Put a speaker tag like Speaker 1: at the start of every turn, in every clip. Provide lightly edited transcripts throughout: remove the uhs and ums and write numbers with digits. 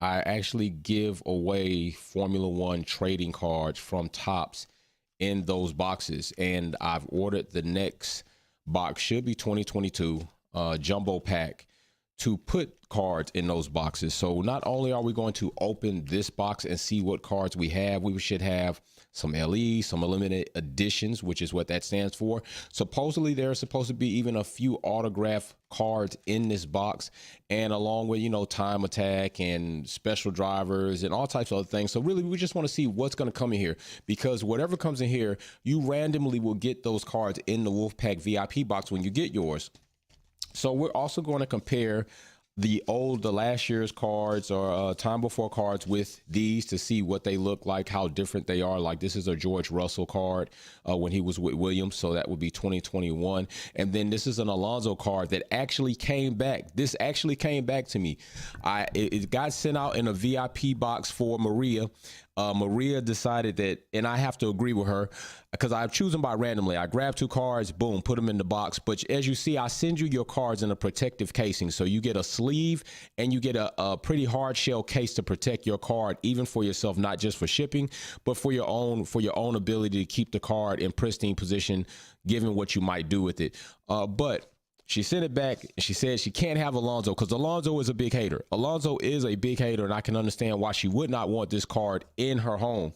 Speaker 1: I actually give away Formula One trading cards from Topps in those boxes, and I've ordered the next box, should be 2022 jumbo pack, to put cards in those boxes. So not only are we going to open this box and see what cards we have, we should have some LE, some limited editions, which is what that stands for. Supposedly there's supposed to be even a few autograph cards in this box, and along with, you know, time attack and special drivers and all types of other things. So really we just want to see what's going to come in here, because whatever comes in here, you randomly will get those cards in the Wolfpack VIP box when you get yours. So we're also going to compare the last year's cards or time before cards with these to see what they look like, how different they are. Like this is a George Russell card when he was with Williams, so that would be 2021. And then this is an Alonso card that actually came back. This actually came back to me. It got sent out in a VIP box for Maria. Maria decided that, and I have to agree with her, because I choose them by randomly. I grab two cards, boom, put them in the box. But as you see, I send you your cards in a protective casing. So you get a sleeve and you get a pretty hard shell case to protect your card, even for yourself, not just for shipping, but for your own ability to keep the card in pristine position, given what you might do with it. But she sent it back and she said she can't have Alonso because Alonso is a big hater. Alonso is a big hater, and I can understand why she would not want this card in her home.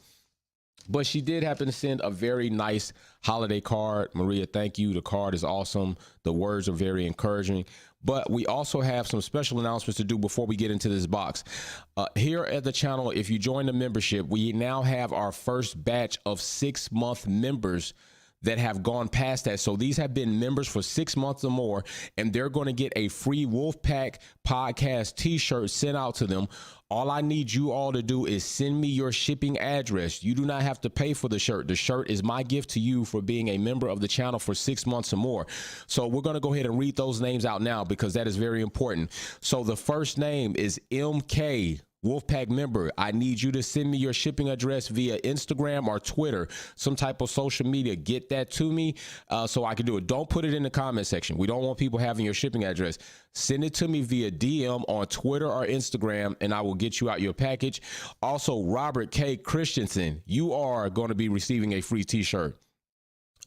Speaker 1: But she did happen to send a very nice holiday card. Maria, thank you. The card is awesome. The words are very encouraging. But we also have some special announcements to do before we get into this box. Here at the channel, if you join the membership, we now have our first batch of 6-month members that have gone past that. So these have been members for 6 months or more, and they're going to get a free Wolfpack podcast t-shirt sent out to them. All I need you all to do is send me your shipping address. You do not have to pay for the shirt. The shirt is my gift to you for being a member of the channel for 6 months or more. So we're going to go ahead and read those names out now, because that is very important. So the first name is MK. Wolfpack member, I need you to send me your shipping address via Instagram or Twitter, some type of social media. Get that to me so I can do it. Don't put it in the comment section. We don't want people having your shipping address. Send it to me via DM on Twitter or Instagram, and I will get you out your package. Also, Robert K. Christensen, you are going to be receiving a free t-shirt.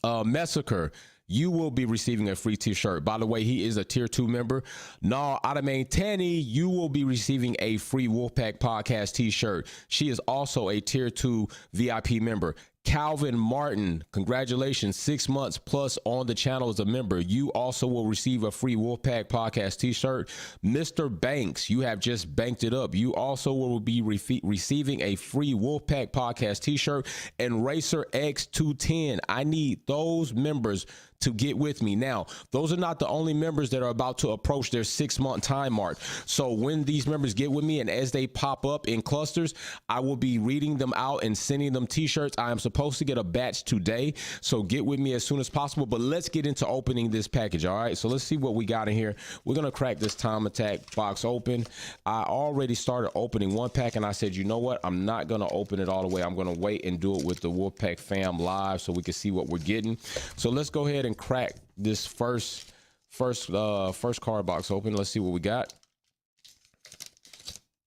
Speaker 1: Massacre, you will be receiving a free t-shirt. By the way, he is a tier 2 member. Nah, Adamain Tanny, you will be receiving a free Wolfpack podcast t-shirt. She is also a tier 2 VIP member. Calvin Martin, congratulations, 6 months plus on the channel as a member. You also will receive a free Wolfpack podcast t-shirt. Mr. Banks, you have just banked it up. You also will be receiving a free Wolfpack podcast t-shirt. And Racer X210, I need those members to get with me. Now, those are not the only members that are about to approach their 6-month time mark. So when these members get with me and as they pop up in clusters, I will be reading them out and sending them t-shirts. I am supposed to get a batch today, so get with me as soon as possible. But let's get into opening this package. All right, so let's see what we got in here. We're gonna crack this time attack box open. I already started opening one pack and I said, you know what, I'm not gonna open it all the way. I'm gonna wait and do it with the Wolfpack fam live so we can see what we're getting. So let's go ahead and crack this first card box open. Let's see what we got.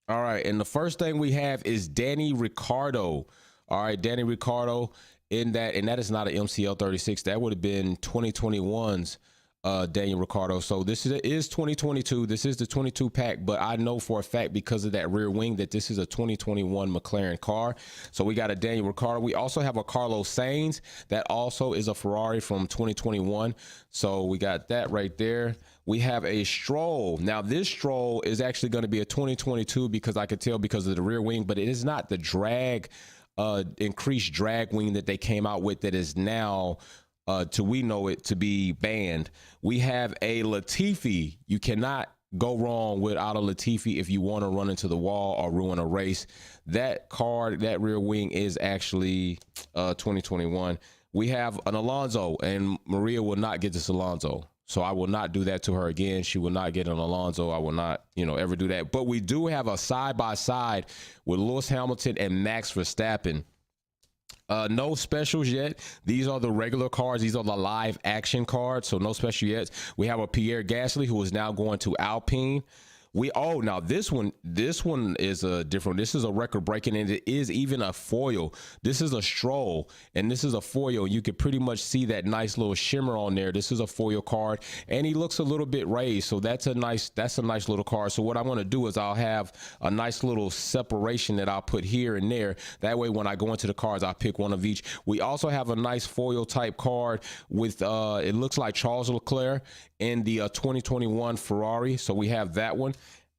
Speaker 1: All right, and the first thing we have is Danny Ricciardo. All right, Danny Ricciardo in that, and that is not an MCL 36. That would have been 2021's Daniel Ricciardo. So this is 2022. This is the 22 pack, but I know for a fact because of that rear wing that this is a 2021 McLaren car. So we got a Daniel Ricciardo. We also have a Carlos Sainz that also is a Ferrari from 2021. So we got that right there. We have a Stroll. Now this Stroll is actually going to be a 2022 because I could tell because of the rear wing, but it is not the drag increased drag wing that they came out with that is now we know it to be banned. We have a Latifi. You cannot go wrong without a Latifi if you want to run into the wall or ruin a race. That card, that rear wing is actually 2021. We have an Alonso, and Maria will not get this Alonso. So I will not do that to her again. She will not get an Alonso. I will not, ever do that. But we do have a side-by-side with Lewis Hamilton and Max Verstappen. No specials yet. These are the regular cards. These are the live action cards. So no special yet. We have a Pierre Gasly who is now going to Alpine. Now this one is a different. This is a record breaking, and it is even a foil. This is a Stroll, and this is a foil. You can pretty much see that nice little shimmer on there. This is a foil card, and he looks a little bit raised, so that's a nice little card. So what I'm going to do is I'll have a nice little separation that I'll put here and there. That way, when I go into the cards, I'll pick one of each. We also have a nice foil type card with it looks like Charles Leclerc in the 2021 Ferrari. So we have that one.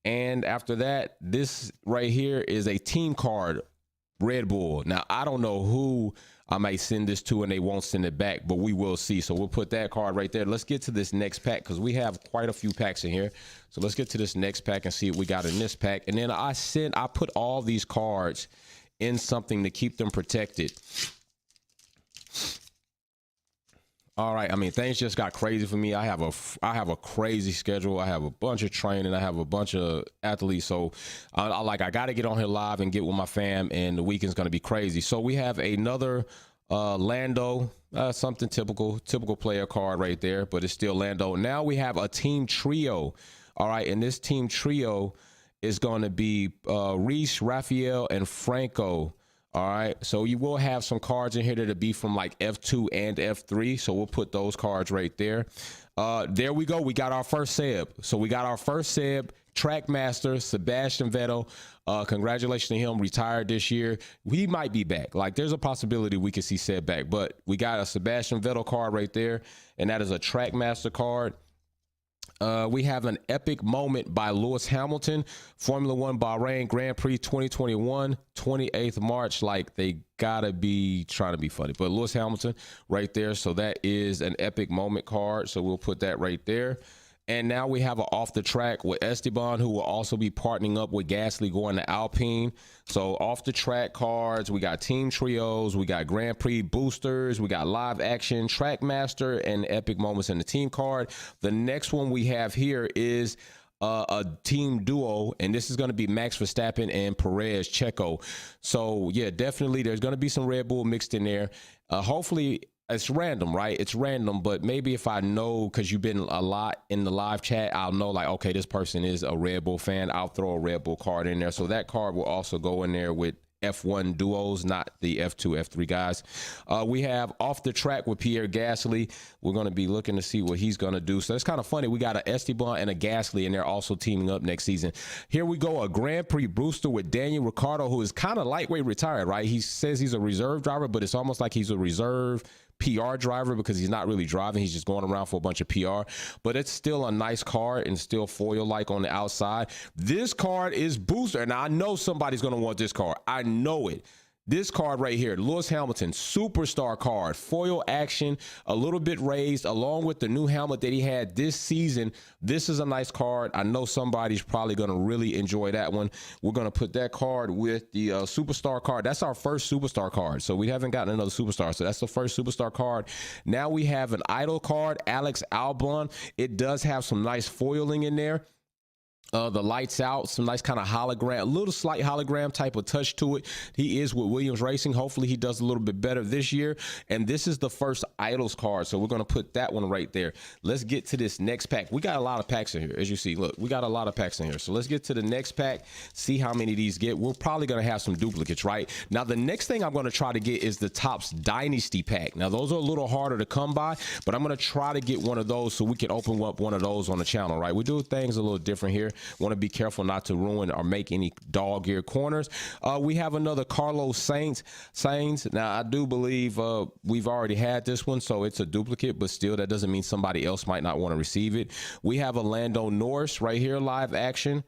Speaker 1: And after that, this right here is a team card, Red Bull. Now, I don't know who I might send this to and they won't send it back, but we will see. So we'll put that card right there. Let's get to this next pack because we have quite a few packs in here. So let's get to this next pack and see what we got in this pack. And then I put all these cards in something to keep them protected. All right. I mean, things just got crazy for me. I have a crazy schedule. I have a bunch of training. I have a bunch of athletes. So I got to get on here live and get with my fam, and the weekend's going to be crazy. So we have another Lando, something typical player card right there, but it's still Lando. Now we have a team trio. All right. And this team trio is going to be Reese, Raphael, and Franco. All right, so you will have some cards in here that'll be from like F2 and F3. So we'll put those cards right there. There we go. We got our first Seb. So we got our first Seb, Trackmaster, Sebastian Vettel. Congratulations to him, retired this year. We might be back. Like there's a possibility we could see Seb back, but we got a Sebastian Vettel card right there. And that is a Trackmaster card. We have an epic moment by Lewis Hamilton, Formula One Bahrain Grand Prix 2021, 28th March. Like they gotta be trying to be funny, but Lewis Hamilton right there. So that is an epic moment card. So we'll put that right there. And now we have an off the track with Esteban, who will also be partnering up with Gasly going to Alpine. So off the track cards, we got team trios, we got Grand Prix boosters, we got live action, Trackmaster, and epic moments in the team card. The next one we have here is a team duo, and this is going to be Max Verstappen and Perez Checo. So yeah, definitely there's going to be some Red Bull mixed in there. Hopefully it's random, right? It's random, but maybe if I know, because you've been a lot in the live chat, I'll know like, okay, this person is a Red Bull fan. I'll throw a Red Bull card in there. So that card will also go in there with F1 duos, not the F2, F3 guys. We have off the track with Pierre Gasly. We're going to be looking to see what he's going to do. So it's kind of funny. We got an Esteban and a Gasly, and they're also teaming up next season. Here we go, a Grand Prix booster with Daniel Ricciardo, who is kind of lightweight retired, right? He says he's a reserve driver, but it's almost like he's a reserve PR driver because he's not really driving. He's just going around for a bunch of PR, but it's still a nice card and still foil like on the outside. This card is booster, and I know somebody's going to want this card. I know it. This card right here, Lewis Hamilton, superstar card, foil action, a little bit raised, along with the new helmet that he had this season. This is a nice card. I know somebody's probably going to really enjoy that one. We're going to put that card with the superstar card. That's our first superstar card. So we haven't gotten another superstar. So that's the first superstar card. Now we have an idol card, Alex Albon. It does have some nice foiling in there. The lights out, some nice kind of hologram, a little slight hologram type of touch to it. He is with Williams Racing. Hopefully he does a little bit better this year. And this is the first Idols card. So we're going to put that one right there. Let's get to this next pack. We got a lot of packs in here. As you see, look, we got a lot of packs in here. So let's get to the next pack, see how many of these get. We're probably going to have some duplicates, right? Now, the next thing I'm going to try to get is the Topps Dynasty pack. Now, those are a little harder to come by, but I'm going to try to get one of those so we can open up one of those on the channel, right? We do things a little different here. Want to be careful not to ruin or make any dog ear corners. We have another Carlos Sainz. Now, I do believe we've already had this one, so it's a duplicate, but still, that doesn't mean somebody else might not want to receive it. We have a Lando Norris right here, live action.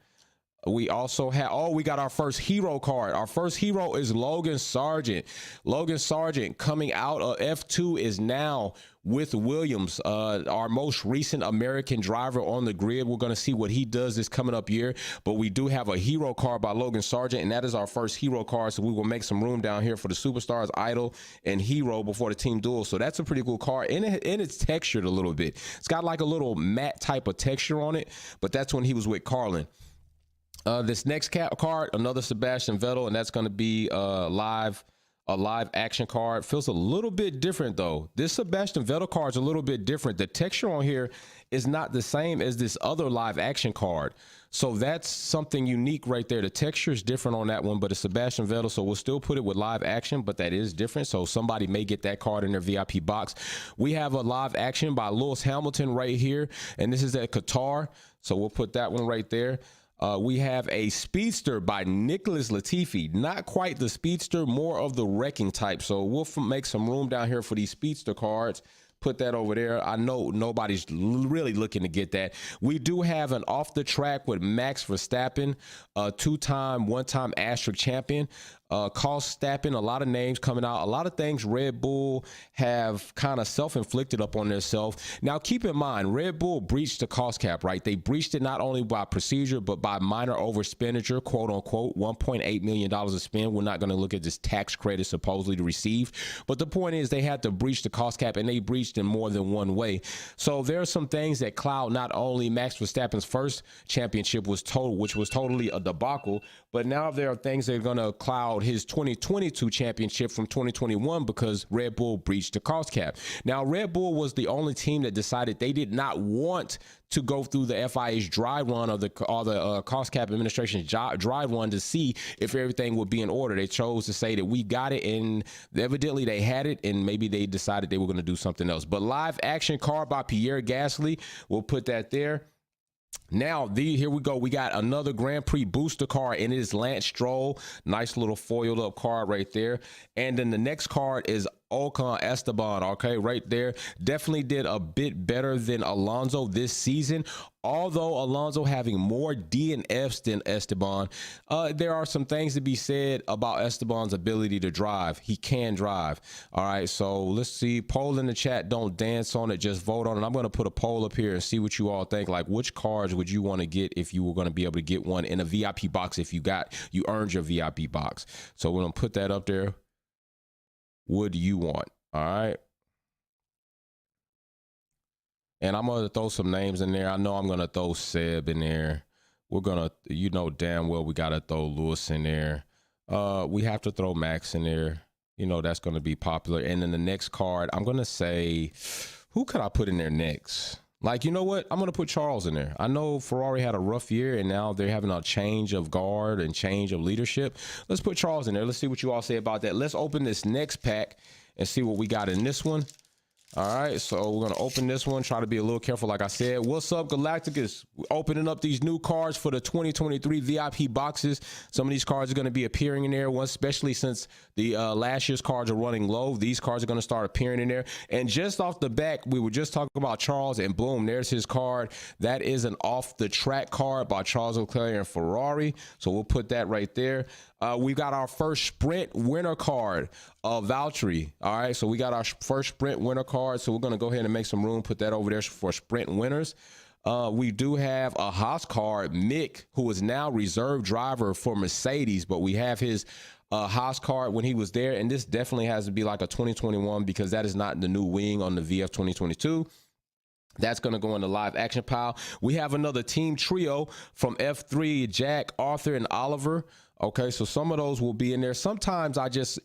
Speaker 1: We also have, we got our first hero card. Our first hero is Logan Sargent. Logan Sargent coming out of F2 is now with Williams, our most recent American driver on the grid. We're going to see what he does this coming up year, but we do have a hero card by Logan Sargent, and that is our first hero card. So we will make some room down here for the superstars, idol, and hero before the team duel. So that's a pretty cool card, and it's textured a little bit. It's got like a little matte type of texture on it, but that's when he was with Carlin. This next card, another Sebastian Vettel, and that's going to be live a live action card. Feels a little bit different though. This Sebastian Vettel card is a little bit different. The texture on here is not the same as this other live action card. So that's something unique right there. The texture is different on that one, but it's Sebastian Vettel, so we'll still put it with live action, but that is different. So somebody may get that card in their VIP box. We have a live action by Lewis Hamilton right here, and this is at Qatar. So we'll put that one right there. We have a Speedster by Nicholas Latifi. Not quite the Speedster, more of the wrecking type. So we'll make some room down here for these Speedster cards. Put that over there. I know nobody's really looking to get that. We do have an off the track with Max Verstappen, two-time, one-time Asterisk champion. Cost Stappen, a lot of names coming out, a lot of things Red Bull have kind of self-inflicted up on themselves. Now, keep in mind, Red Bull breached the cost cap, right? They breached it not only by procedure, but by minor overexpenditure, quote unquote, $1.8 million of spend. We're not going to look at this tax credit supposedly to receive. But the point is they had to breach the cost cap, and they breached in more than one way. So there are some things that cloud not only Max Verstappen's first championship which was totally a debacle, but now there are things that are going to cloud his 2022 championship from 2021 because Red Bull breached the cost cap. Now, Red Bull was the only team that decided they did not want to go through the FIA's dry run or the cost cap administration's dry run to see if everything would be in order. They chose to say that we got it, and evidently they had it, and maybe they decided they were going to do something else. But live action card by Pierre Gasly, we'll put that there. Now, here we go. We got another Grand Prix booster card, and it is Lance Stroll. Nice little foiled up card right there. And then the next card is Ocon Esteban. Okay, right there. Definitely did a bit better than Alonso this season. Although Alonso having more DNFs than Esteban, there are some things to be said about Esteban's ability to drive. He can drive. All right, so let's see. Poll in the chat. Don't dance on it. Just vote on it. I'm going to put a poll up here and see what you all think. Like, which cards would you want to get if you were going to be able to get one in a VIP box if you earned your VIP box? So we're going to put that up there. What do you want? All right. And I'm going to throw some names in there. I know I'm going to throw Seb in there. We're going to, you know damn well we got to throw Lewis in there. We have to throw Max in there. You know, that's going to be popular. And then the next card, I'm going to say, who could I put in there next? Like, you know what? I'm going to put Charles in there. I know Ferrari had a rough year, and now they're having a change of guard and change of leadership. Let's put Charles in there. Let's see what you all say about that. Let's open this next pack and see what we got in this one. All right, so we're going to open this one. Try to be a little careful, like I said. What's up, Galacticus? We're opening up these new cards for the 2023 VIP boxes. Some of these cards are going to be appearing in there, especially since the last year's cards are running low. These cards are going to start appearing in there. And just off the back, we were just talking about Charles, and boom, there's his card. That is an off-the-track card by Charles Leclerc and Ferrari. So we'll put that right there. We've got our first sprint winner card of Valtteri. All right, so we got our first sprint winner card. So we're going to go ahead and make some room, put that over there for sprint winners. We do have a Haas card, Mick, who is now reserve driver for Mercedes, but we have his Haas card when he was there. And this definitely has to be like a 2021 because that is not the new wing on the VF 2022. That's going to go in the live action pile. We have another team trio from F3, Jack, Arthur, and Oliver. Okay, so some of those will be in there. Sometimes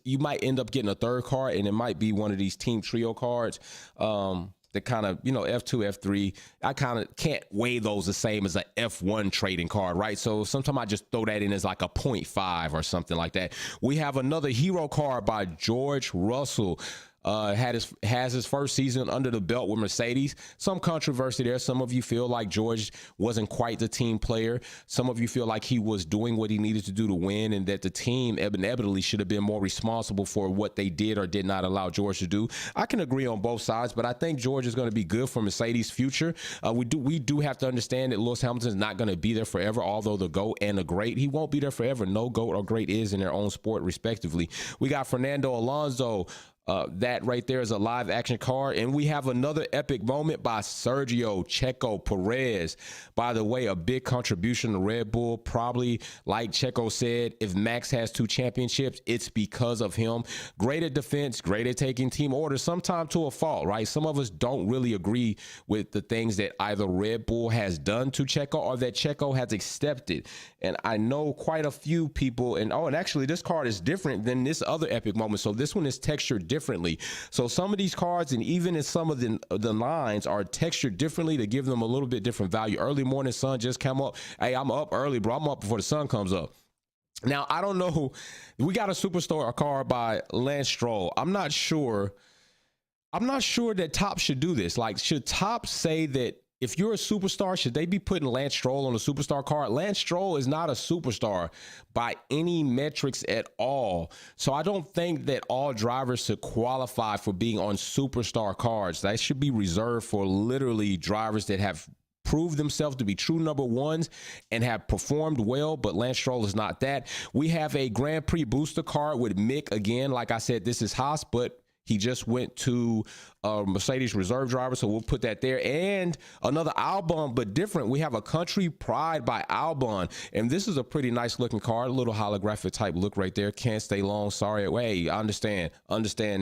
Speaker 1: you might end up getting a third card, and it might be one of these team trio cards. That kind of, you know, F2, F3, I kind of can't weigh those the same as an F1 trading card, right? So sometimes I just throw that in as like a 0.5 or something like that. We have another hero card by George Russell. Has his first season under the belt with Mercedes. Some controversy there. Some of you feel like George wasn't quite the team player. Some of you feel like he was doing what he needed to do to win, and that the team inevitably should have been more responsible for what they did or did not allow George to do. I can agree on both sides, but I think George is going to be good for Mercedes' future. We do have to understand that Lewis Hamilton is not going to be there forever, although the GOAT and the great, he won't be there forever. No GOAT or great is in their own sport, respectively. We got Fernando Alonso, That right there is a live action card. And we have another epic moment by Sergio Checo Perez. By the way, a big contribution to Red Bull. Probably, like Checo said, if Max has 2 championships, it's because of him. Great at defense, great at taking team orders, sometimes to a fault, right? Some of us don't really agree with the things that either Red Bull has done to Checo or that Checo has accepted. And I know quite a few people, and actually this card is different than this other epic moment. So this one is textured differently. So some of these cards, and even in some of the lines, are textured differently to give them a little bit different value. Early morning sun just come up. Hey, I'm up early, bro. I'm up before the sun comes up. Now, I don't know. We got a superstar card by Lance Stroll. I'm not sure that Topps should do this. Like, should Topps say that if you're a superstar, should they be putting Lance Stroll on a superstar card? Lance Stroll is not a superstar by any metrics at all. So I don't think that all drivers should qualify for being on superstar cards. That should be reserved for literally drivers that have proved themselves to be true number ones and have performed well, but Lance Stroll is not that. We have a Grand Prix booster card with Mick again. Like I said, this is Haas, but he just went to Mercedes reserve driver, so we'll put that there. And another Albon, but different. We have a Country Pride by Albon, and this is a pretty nice looking card, a little holographic type look right there. Can't stay long, sorry. Hey, I understand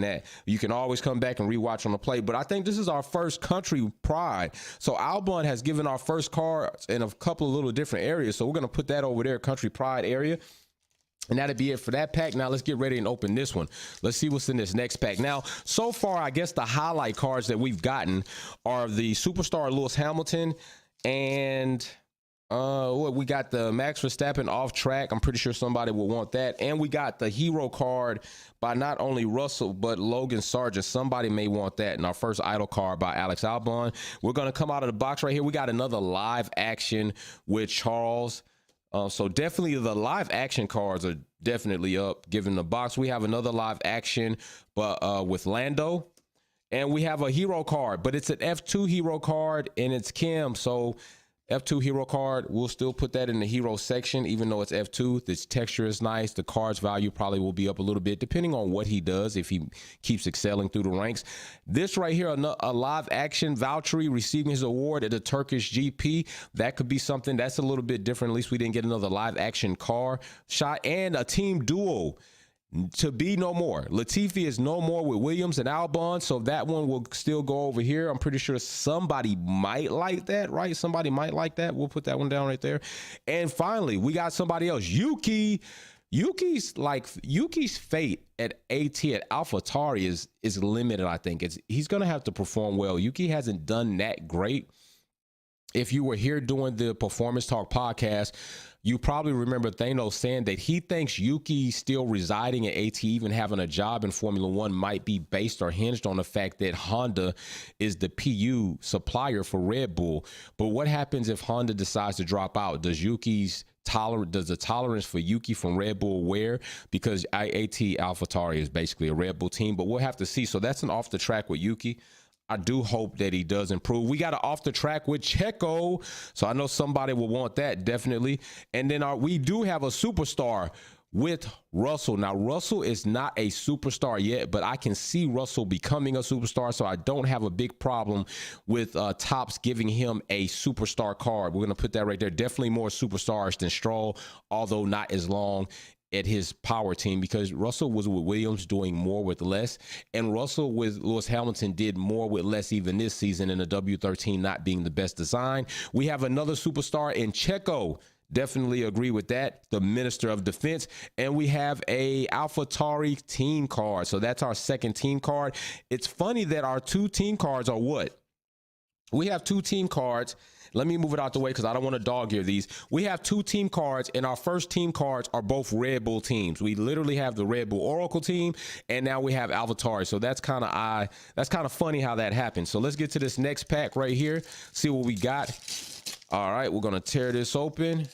Speaker 1: that. You can always come back and rewatch on the play, but I think this is our first Country Pride. So Albon has given our first cards in a couple of little different areas, so we're going to put that over there, Country Pride area. And that'll be it for that pack. Now let's get ready and open this one. Let's see what's in this next pack. Now, so far, I guess the highlight cards that we've gotten are the Superstar Lewis Hamilton and we got the Max Verstappen off track. I'm pretty sure somebody will want that. And we got the hero card by not only Russell, but Logan Sargent. Somebody may want that. And our first idol card by Alex Albon. We're going to come out of the box right here. We got another live action with Charles. So definitely the live action cards are definitely up given the box. We have another live action, but with Lando, and we have a hero card, but it's an F2 hero card and it's Kim. So F2 hero card, we'll still put that in the hero section, even though it's F2. This texture is nice. The card's value probably will be up a little bit, depending on what he does, if he keeps excelling through the ranks. This right here, a live action Valtteri receiving his award at the Turkish GP. That could be something that's a little bit different. At least we didn't get another live action car shot, and a team duo. To be no more. Latifi is no more with Williams and Albon, so that one will still go over here. I'm pretty sure somebody might like that, right? Somebody might like that. We'll put that one down right there. And finally, we got somebody else. Yuki. Yuki's fate at AlphaTauri is limited, I think. He's going to have to perform well. Yuki hasn't done that great. If you were here doing the Performance Talk podcast, you probably remember Thanos saying that he thinks Yuki still residing at AT, even having a job in Formula One, might be based or hinged on the fact that Honda is the PU supplier for Red Bull. But what happens if Honda decides to drop out? Does the tolerance for Yuki from Red Bull wear? Because AT AlphaTauri is basically a Red Bull team, but we'll have to see. So that's an off the track with Yuki. I do hope that he does improve. We got an off the track with Checo, so I know somebody will want that, definitely. And then we do have a superstar with Russell. Now, Russell is not a superstar yet, but I can see Russell becoming a superstar, so I don't have a big problem with Topps giving him a superstar card. We're going to put that right there. Definitely more superstars than Stroll, although not as long at his power team, because Russell was with Williams doing more with less, and Russell with Lewis Hamilton did more with less even this season, in the W13 not being the best design. We have another superstar in Checo. Definitely agree with that. The Minister of Defense. And we have a AlphaTauri team card. So that's our second team card. It's funny that our two team cards are what? We have two team cards. Let me move it out the way because I don't want to dog ear these. We have two team cards, and our first team cards are both Red Bull teams. We literally have the Red Bull Oracle team, and now we have AlphaTauri. So that's kind of funny how that happened. So let's get to this next pack right here. See what we got. All right, we're gonna tear this open.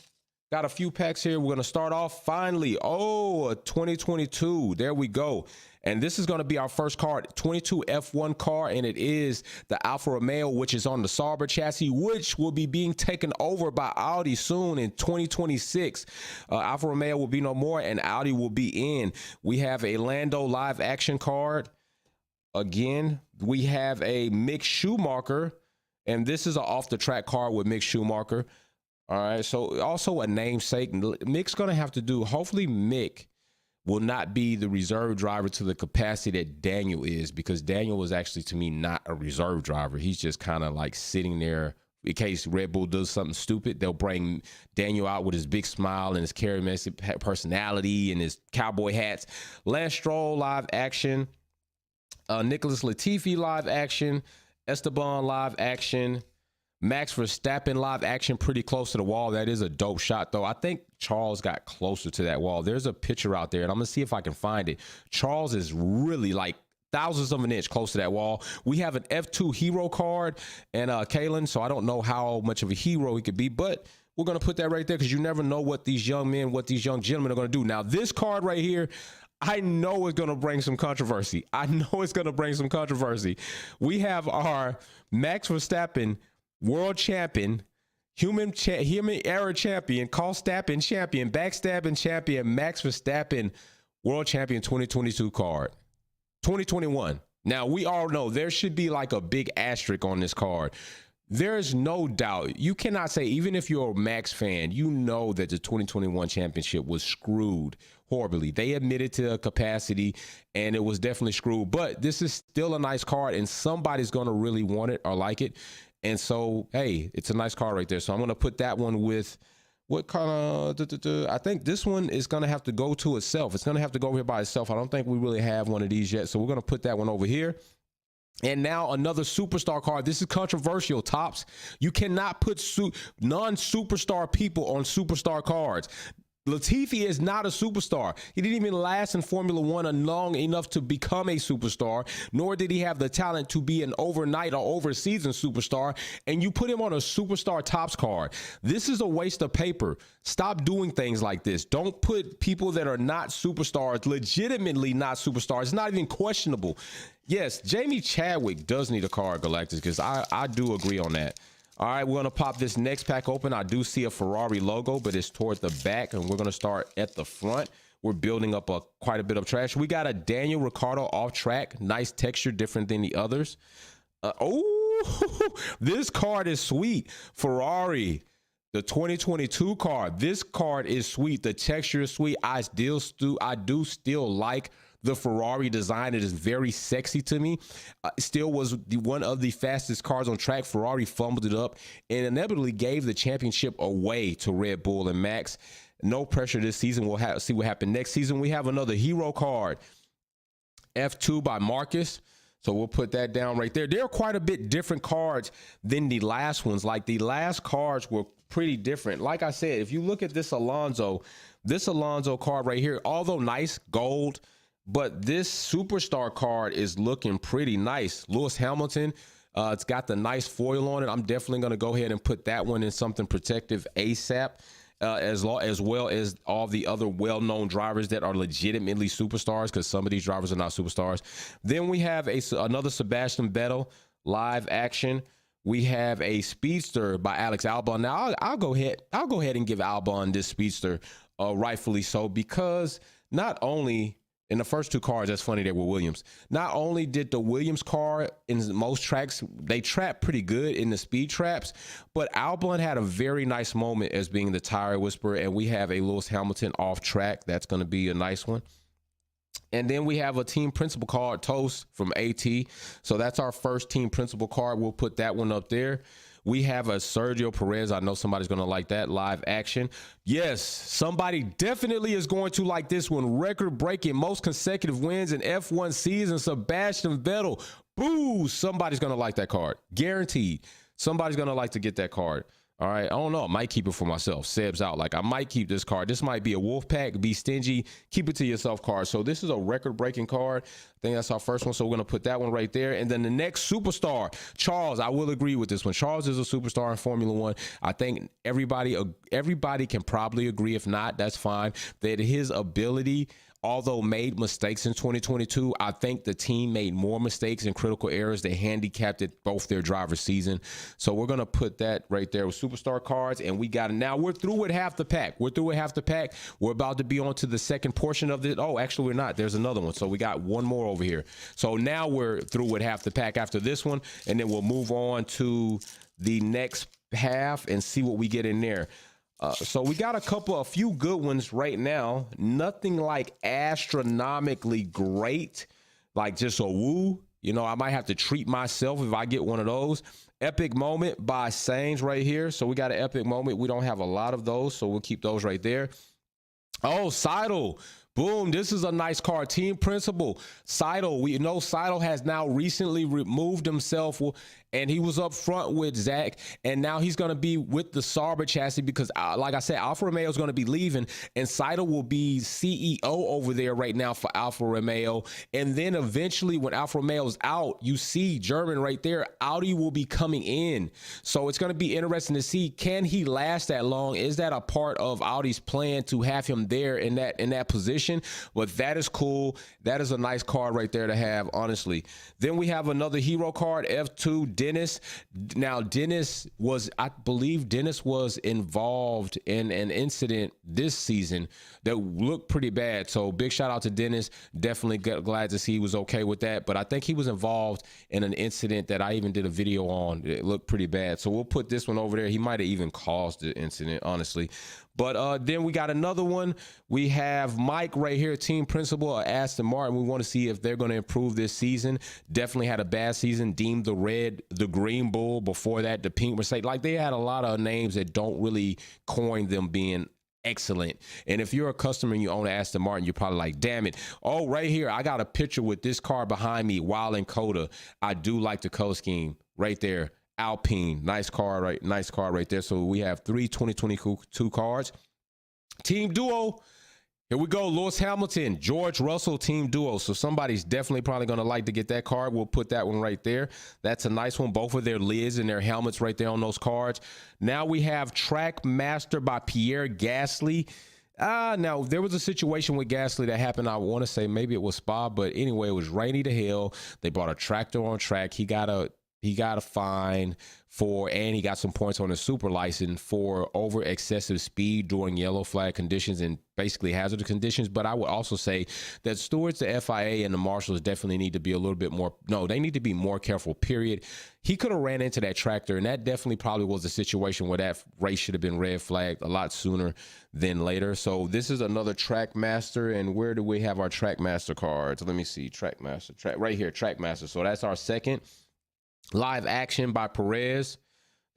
Speaker 1: Got a few packs here. We're gonna start off finally. Oh, a 2022. There we go. And this is going to be our first card, 22 F1 car, and it is the Alfa Romeo, which is on the Sauber chassis, which will be being taken over by Audi soon in 2026. Alfa Romeo will be no more, and Audi will be in. We have a Lando live action card. again, we have a Mick Schumacher, and this is an off the track card with Mick Schumacher. All right, so also a namesake. Mick's going to have to do, hopefully Mick will not be the reserve driver to the capacity that Daniel is, because Daniel was actually, to me, not a reserve driver. He's just kind of like sitting there in case Red Bull does something stupid. They'll bring Daniel out with his big smile and his charismatic personality and his cowboy hats. Lance Stroll live action, Nicholas Latifi live action, Esteban live action, Max Verstappen live action, pretty close to the wall. That is a dope shot, though. I think Charles got closer to that wall. There's a picture out there, and I'm going to see if I can find it. Charles is really like thousandths of an inch close to that wall. We have an F2 hero card and Kalen, so I don't know how much of a hero he could be, but we're going to put that right there because you never know what these young men, what these young gentlemen are going to do. Now, this card right here, I know it's going to bring some controversy. We have our Max Verstappen world champion, human era champion, call-stapping champion, backstabbing champion, Max Verstappen world champion 2022 card. 2021. Now, we all know there should be like a big asterisk on this card. There's no doubt. You cannot say, even if you're a Max fan, you know that the 2021 championship was screwed horribly. They admitted to a capacity, and it was definitely screwed. But this is still a nice card, and somebody's going to really want it or like it. And so, hey, it's a nice card right there. So I'm going to put that one with what kind of, I think this one is going to have to go to itself. It's going to have to go over here by itself. I don't think we really have one of these yet. So we're going to put that one over here. And now another superstar card. This is controversial, Tops. You cannot put non-superstar people on superstar cards. Latifi is not a superstar. He didn't even last in Formula One long enough to become a superstar, nor did he have the talent to be an overnight or overseason superstar. And you put him on a superstar Tops card. This is a waste of paper. Stop doing things like this. Don't put people that are not superstars, legitimately not superstars. It's not even questionable. Yes, Jamie Chadwick does need a card, Galactus, because I do agree on that. All right, we're going to pop this next pack open. I do see a Ferrari logo, but it's toward the back, and we're going to start at the front. We're building up quite a bit of trash. We got a Daniel Ricciardo off track. Nice texture, different than the others. This card is sweet. Ferrari, the 2022 card. This card is sweet. The texture is sweet. I do still like the Ferrari design. It is very sexy to me. Still was one of the fastest cars on track. Ferrari fumbled it up and inevitably gave the championship away to Red Bull and Max. No pressure this season. We'll see what happens next season. We have another hero card, F2 by Marcus. So we'll put that down right there. There are quite a bit different cards than the last ones. Like the last cards were pretty different. Like I said, if you look at this Alonso card right here, although nice, gold, but this superstar card is looking pretty nice. Lewis Hamilton, it's got the nice foil on it. I'm definitely going to go ahead and put that one in something protective ASAP, as well as all the other well-known drivers that are legitimately superstars, because some of these drivers are not superstars. Then we have another Sebastian Vettel live action. We have a Speedster by Alex Albon. Now, I'll go ahead and give Albon this Speedster, rightfully so, because not only in the first two cars, that's funny, they were Williams. Not only did the Williams car in most tracks, they trap pretty good in the speed traps, but Albon had a very nice moment as being the tire whisperer, and we have a Lewis Hamilton off track. That's going to be a nice one. And then we have a team principal card, Toast from AT. So that's our first team principal card. We'll put that one up there. We have a Sergio Perez. I know somebody's going to like that live action. Yes, somebody definitely is going to like this one. Record-breaking most consecutive wins in F1 season, Sebastian Vettel. Boo! Somebody's going to like that card. Guaranteed. Somebody's going to like to get that card. All right, I don't know. I might keep it for myself. Seb's out. Like, I might keep this card. This might be a wolf pack. Be stingy. Keep it to yourself card. So this is a record-breaking card. I think that's our first one. So we're going to put that one right there. And then the next superstar, Charles. I will agree with this one. Charles is a superstar in Formula One. I think everybody can probably agree. If not, that's fine. That his ability although made mistakes in 2022, I think the team made more mistakes and critical errors that handicapped it both their driver season. So we're going to put that right there with superstar cards. And we got it. Now we're through with half the pack. We're about to be on to the second portion of it. Oh, actually, we're not. There's another one. So we got one more over here. So now we're through with half the pack after this one. And then we'll move on to the next half and see what we get in there. So we got a few good ones right now. Nothing like astronomically great, like just a woo. You know, I might have to treat myself if I get one of those. Epic Moment by Sainz right here. So we got an epic moment. We don't have a lot of those, so we'll keep those right there. Oh, Seidel. Boom, this is a nice card. Team Principal. Seidel, we know Seidel has now recently removed himself, and he was up front with Zach, and now he's going to be with the Sauber chassis because, like I said, Alfa Romeo is going to be leaving, and Seidel will be CEO over there right now for Alfa Romeo. And then eventually when Alfa Romeo's out, you see German right there, Audi will be coming in. So it's going to be interesting to see, can he last that long? Is that a part of Audi's plan to have him there in that position? But that is cool. That is a nice card right there to have, honestly. Then we have another hero card, F2, Dennis. Now, I believe Dennis was involved in an incident this season that looked pretty bad. So big shout out to Dennis. Definitely glad to see he was okay with that. But I think he was involved in an incident that I even did a video on. It looked pretty bad. So we'll put this one over there. He might have even caused the incident, honestly. But then we got another one. We have Mike right here, Team Principal at Aston Martin. We want to see if they're going to improve this season. Definitely had a bad season. Deemed the red, the green bull. Before that, the pink Mercedes. Like, they had a lot of names that don't really coin them being excellent. And if you're a customer and you own an Aston Martin, you're probably like, damn it. Oh, right here, I got a picture with this car behind me, Wild and Coda. I do like the color scheme right there. Alpine, nice car right there. So we have 3 2022 cards. Team duo, here we go. Lewis Hamilton, George Russell, team duo. So somebody's definitely probably going to like to get that card. We'll put that one right there. That's a nice one. Both of their lids and their helmets right there on those cards. Now we have Track Master by Pierre Gasly. Now there was a situation with Gasly that happened. I want to say maybe it was Spa, but anyway, it was rainy to hell. They brought a tractor on track. He got a fine and he got some points on his super license for over excessive speed during yellow flag conditions and basically hazardous conditions. But I would also say that stewards, the FIA and the marshals definitely need to be a little bit more, they need to be more careful, period. He could have ran into that tractor, and that definitely probably was a situation where that race should have been red flagged a lot sooner than later. So this is another Track Master. And where do we have our Track Master cards? Let me see. Track Master, right here, Track Master. So that's our second. Live Action by Perez.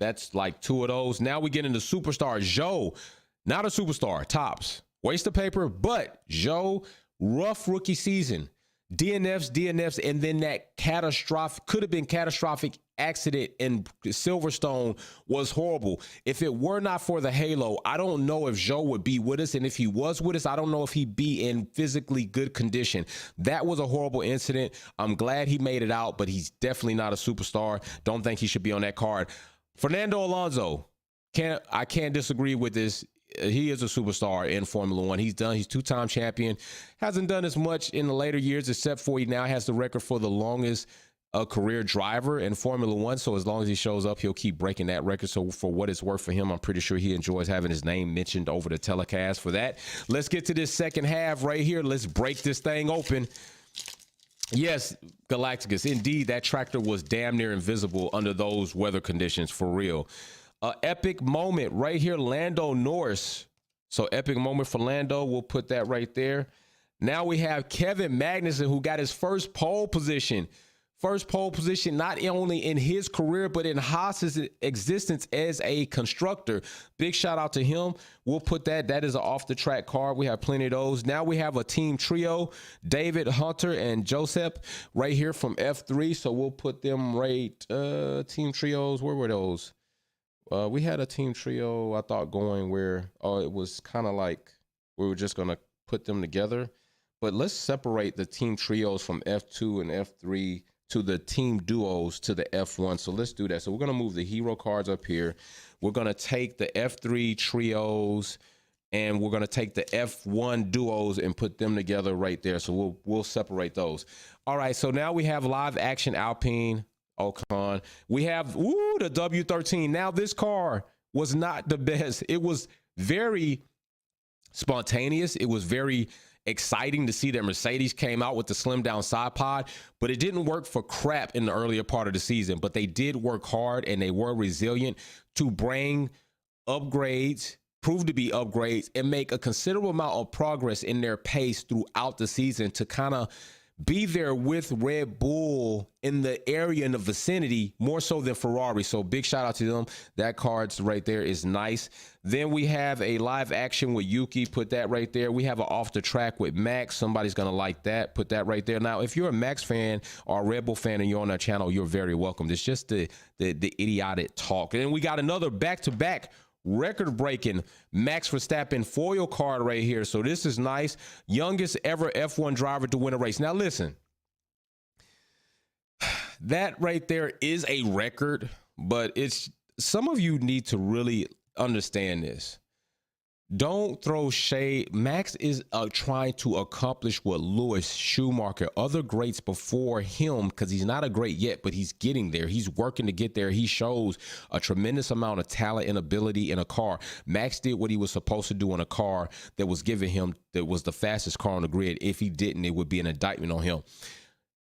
Speaker 1: That's like 2 of those. Now we get into Superstar. Zhou, not a superstar. Tops. Waste of paper, but Zhou, rough rookie season. DNFs, and then that could have been catastrophic accident in Silverstone was horrible. If it were not for the halo, I don't know if Zhou would be with us. And if he was with us, I don't know if he'd be in physically good condition. That was a horrible incident. I'm glad he made it out, but he's definitely not a superstar. Don't think he should be on that card. Fernando Alonso, I can't disagree with this. He is a superstar in Formula One. He's 2-time champion. Hasn't done as much in the later years, except for he now has the record for the longest career driver in Formula One. So as long as he shows up, he'll keep breaking that record. So for what it's worth for him, I'm pretty sure he enjoys having his name mentioned over the telecast for that. Let's get to this second half right here. Let's break this thing open. Yes, Galacticus. Indeed, that tractor was damn near invisible under those weather conditions, for real. Epic moment right here, Lando Norris. So epic moment for Lando. We'll put that right there. Now we have Kevin Magnussen, who got his first pole position. First pole position, not only in his career, but in Haas's existence as a constructor. Big shout out to him. We'll put that. That is an off the track card. We have plenty of those. Now we have a team trio, David, Hunter, and Joseph right here from F3. So we'll put them right. Team trios. Where were those? We had a team trio, I thought, going where it was kind of like we were just going to put them together. But let's separate the team trios from F2 and F3 to the team duos to the F1. So let's do that. So we're going to move the hero cards up here. We're going to take the F3 trios and we're going to take the F1 duos and put them together right there. So we'll separate those. All right, so now we have live action Alpine Ocon. We have the W13. Now this car was not the best. It was very spontaneous. It was very exciting to see that Mercedes came out with the slim down side pod, but it didn't work for crap in the earlier part of the season. But they did work hard and they were resilient to bring upgrades, prove to be upgrades, and make a considerable amount of progress in their pace throughout the season to kind of be there with Red Bull in the area, in the vicinity, more so than Ferrari. So big shout out to them. That card's right there is nice. Then we have a live action with Yuki. Put that right there. We have an off the track with Max. Somebody's going to like that. Put that right there. Now, if you're a Max fan or a Red Bull fan and you're on our channel, you're very welcome. It's just the idiotic talk. And then we got another back-to-back record-breaking Max Verstappen foil card right here. So this is nice. Youngest ever F1 driver to win a race. Now listen, that right there is a record, but it's, some of you need to really understand this. Don't throw shade. Max is trying to accomplish what Lewis, Schumacher, other greats before him, because he's not a great yet, but he's getting there. He's working to get there. He shows a tremendous amount of talent and ability in a car. Max did what he was supposed to do in a car that was given him, that was the fastest car on the grid. If he didn't, it would be an indictment on him.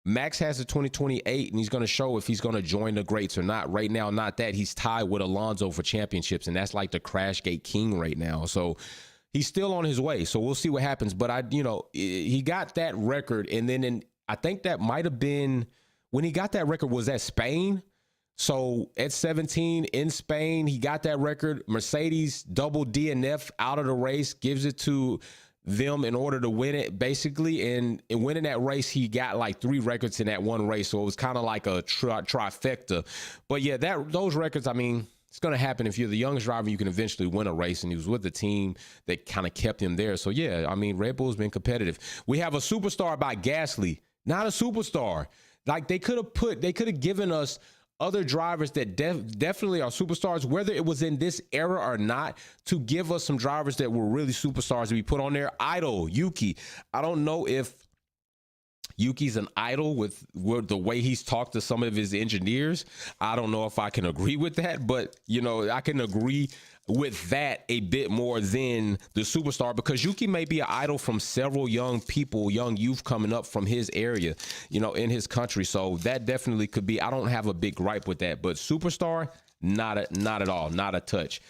Speaker 1: Max has a 2028, and he's going to show if he's going to join the greats or not. Right now, not that. He's tied with Alonso for championships, and that's like the Crashgate king right now. So he's still on his way. So we'll see what happens. But he got that record, and then I think that might have been when he got that record was at Spain. So at 17 in Spain, he got that record. Mercedes double DNF out of the race, gives it to them in order to win it, basically. And winning that race, he got like 3 records in that one race. So it was kind of like a trifecta. But yeah, those records, I mean, it's going to happen. If you're the youngest driver, you can eventually win a race. And he was with the team that kind of kept him there. So yeah, I mean, Red Bull's been competitive. We have a superstar by Gasly, not a superstar. Like they could have given us other drivers that definitely are superstars, whether it was in this era or not, to give us some drivers that were really superstars to be put on there. Idol, Yuki. I don't know if Yuki's an idol with the way he's talked to some of his engineers. I don't know if I can agree with that, but I can agree with that a bit more than the superstar, because Yuki may be an idol from several young people, young youth coming up from his area, in his country. So that definitely could be. I don't have a big gripe with that, but superstar, not at all, not a touch.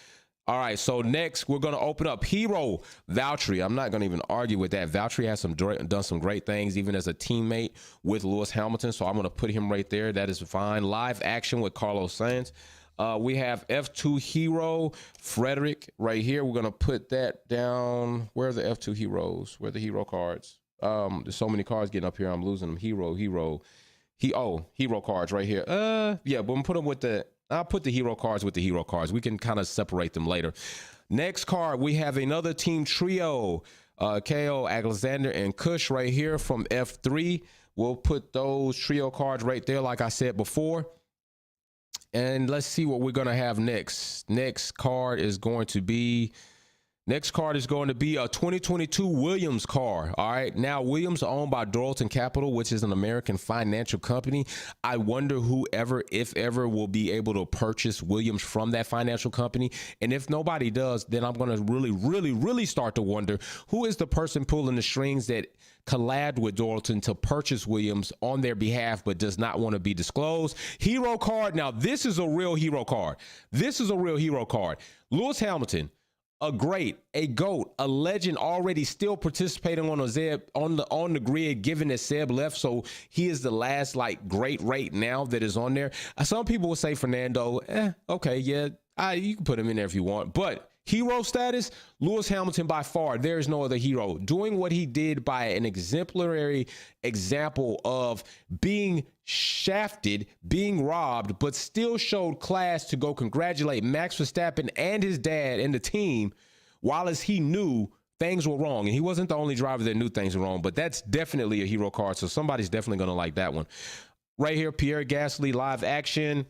Speaker 1: All right, so next we're going to open up Hero Valtteri. I'm not going to even argue with that. Valtteri has done some great things, even as a teammate with Lewis Hamilton. So I'm going to put him right there. That is fine. Live action with Carlos Sainz. We have F2 Hero Frederick right here. We're going to put that down. Where are the F2 Heroes? Where are the hero cards? There's so many cards getting up here. I'm losing them. Hero cards right here. Yeah, but I'm put them with I'll put the hero cards with the hero cards. We can kind of separate them later. Next card, we have another team trio. KO, Alexander, and Kush right here from F3. We'll put those trio cards right there, like I said before. And let's see what we're going to have next. Next card is going to be a 2022 Williams car. All right. Now, Williams are owned by Dorilton Capital, which is an American financial company. I wonder whoever, if ever, will be able to purchase Williams from that financial company. And if nobody does, then I'm going to really start to wonder who is the person pulling the strings that collabed with Dorilton to purchase Williams on their behalf, but does not want to be disclosed. Hero card. Now, this is a real hero card. Lewis Hamilton, a great, a GOAT, a legend, already still participating on the grid, given that Seb left. So he is the last great right now that is on there. Some people will say Fernando, okay, yeah, you can put him in there if you want, but hero status, Lewis Hamilton by far. There is no other hero. Doing what he did by an exemplary example of being shafted, being robbed, but still showed class to go congratulate Max Verstappen and his dad and the team, while as he knew things were wrong. And he wasn't the only driver that knew things were wrong, but that's definitely a hero card. So somebody's definitely going to like that one. Right here, Pierre Gasly live action.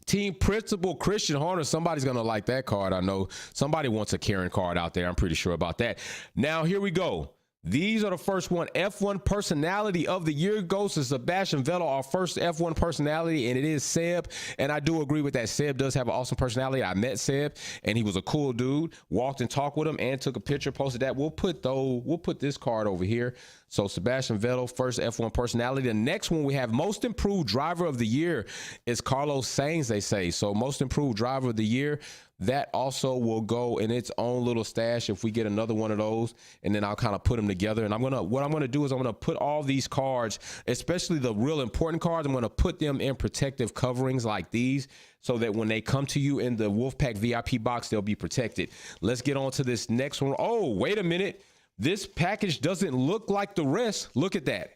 Speaker 1: Team Principal Christian Horner. Somebody's going to like that card. I know somebody wants a Karen card out there. I'm pretty sure about that. Now, here we go. These are the first one. F1 Personality of the Year goes to Sebastian Vettel, our first F1 personality, and it is Seb. And I do agree with that. Seb does have an awesome personality. I met Seb, and he was a cool dude. Walked and talked with him and took a picture, posted that. We'll put this card over here. So Sebastian Vettel, first F1 personality. The next one we have Most Improved Driver of the Year is Carlos Sainz, they say. So Most Improved Driver of the Year, that also will go in its own little stash if we get another one of those, and then I'll kind of put them together. And what I'm gonna do is I'm gonna put all these cards, especially the real important cards, I'm gonna put them in protective coverings like these, so that when they come to you in the Wolfpack VIP box, they'll be protected. Let's get on to this next one. Oh, wait a minute. This package doesn't look like the rest. Look at that.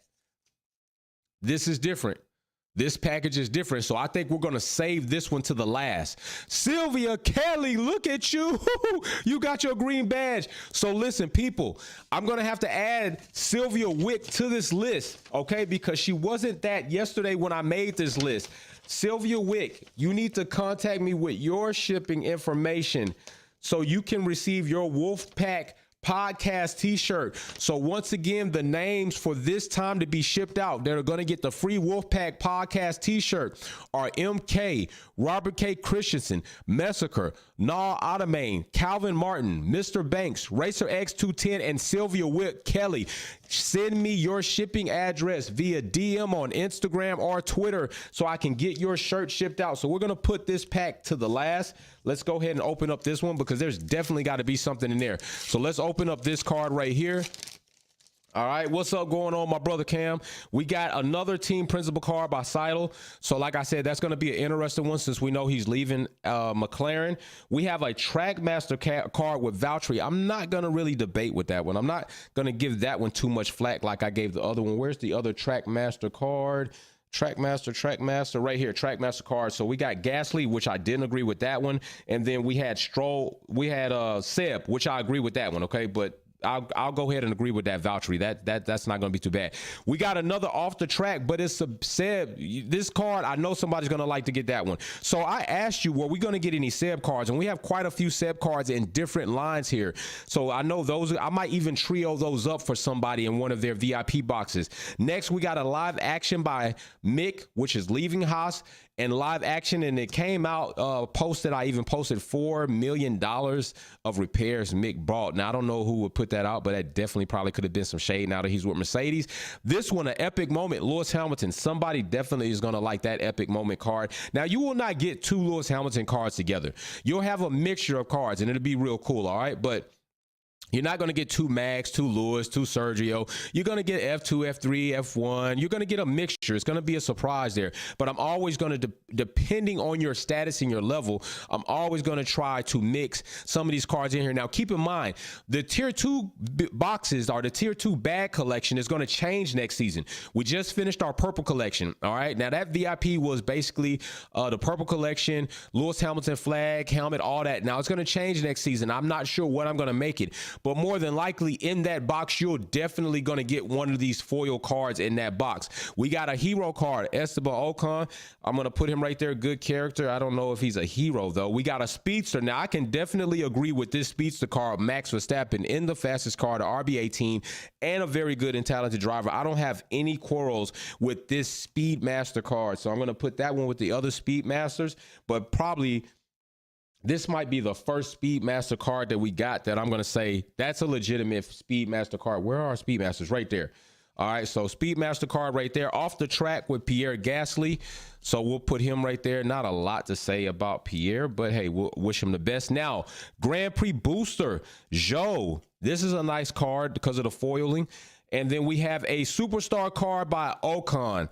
Speaker 1: This is different. This package is different, so I think we're going to save this one to the last. Sylvia Kelly, look at you. You got your green badge. So listen, people, I'm going to have to add Sylvia Wick to this list, okay, because she wasn't that yesterday when I made this list. Sylvia Wick, you need to contact me with your shipping information so you can receive your Wolfpack podcast t-shirt. So once again, the names for this time to be shipped out that are going to get the free Wolfpack podcast t-shirt are MK, Robert K. Christensen, Messaker, Nah Ottomane, Calvin Martin, Mr. Banks, Racer X210, and Sylvia Wick Kelly. Send me your shipping address via DM on Instagram or Twitter so I can get your shirt shipped out. So we're going to put this pack to the last. Let's go ahead and open up this one because there's definitely got to be something in there. So let's open up this card right here. All right, what's up going on, my brother Cam? We got another team principal card by Seidel. So like I said, that's going to be an interesting one since we know he's leaving McLaren. We have a Trackmaster card with Valtteri. I'm not going to really debate with that one. I'm not going to give that one too much flack like I gave the other one. Where's the other Trackmaster card? Trackmaster right here, Trackmaster card. So we got Gasly, which I didn't agree with that one. And then we had Stroll, we had Seb, which I agree with that one, okay? But I'll go ahead and agree with that Valtteri. That's not going to be too bad. We got another off the track, but it's a Seb. This card, I know somebody's going to like to get that one. So I asked you, were we going to get any Seb cards? And we have quite a few Seb cards in different lines here. So I know those, I might even trio those up for somebody in one of their VIP boxes. Next, we got a live action by Mick, which is leaving Haas. And live action, and it came out posted. I even posted $4 million of repairs Mick bought. Now I don't know who would put that out, but that definitely probably could have been some shade now that he's with Mercedes. This one, an epic moment, Lewis Hamilton. Somebody definitely is going to like that epic moment card. Now you will not get two Lewis Hamilton cards together. You'll have a mixture of cards, and it'll be real cool. All right, but you're not going to get two Max, two Lewis, two Sergio. You're going to get F2, F3, F1. You're going to get a mixture. It's going to be a surprise there. But I'm always going to, depending on your status and your level, I'm always going to try to mix some of these cards in here. Now, keep in mind, the Tier 2 boxes or the Tier 2 bag collection is going to change next season. We just finished our purple collection, all right? Now, that VIP was basically the purple collection, Lewis Hamilton flag, helmet, all that. Now, it's going to change next season. I'm not sure what I'm going to make it. But more than likely in that box, you're definitely going to get one of these foil cards in that box. We got a hero card, Esteban Ocon. I'm going to put him right there. Good character. I don't know if he's a hero, though. We got a speedster. Now, I can definitely agree with this speedster card, Max Verstappen, in the fastest car, the RB18, and a very good and talented driver. I don't have any quarrels with this Speedmaster card. So I'm going to put that one with the other Speedmasters, but probably this might be the first Speedmaster card that we got that I'm going to say that's a legitimate Speedmaster card. Where are our Speedmasters? Right there. All right, so Speedmaster card right there. Off the track with Pierre Gasly. So we'll put him right there. Not a lot to say about Pierre, but hey, we'll wish him the best. Now, Grand Prix booster, Zhou. This is a nice card because of the foiling. And then we have a superstar card by Ocon.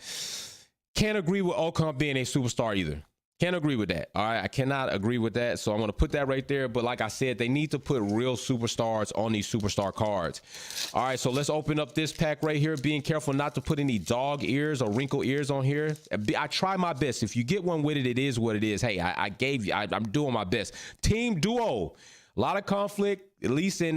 Speaker 1: Can't agree with Ocon being a superstar either. Can't agree with that. All right, I cannot agree with that. So I'm going to put that right there. But like I said, they need to put real superstars on these superstar cards. All right, so let's open up this pack right here. Being careful not to put any dog ears or wrinkle ears on here. I try my best. If you get one with it, it is what it is. Hey, I gave you. I'm doing my best. Team Duo. A lot of conflict, at least in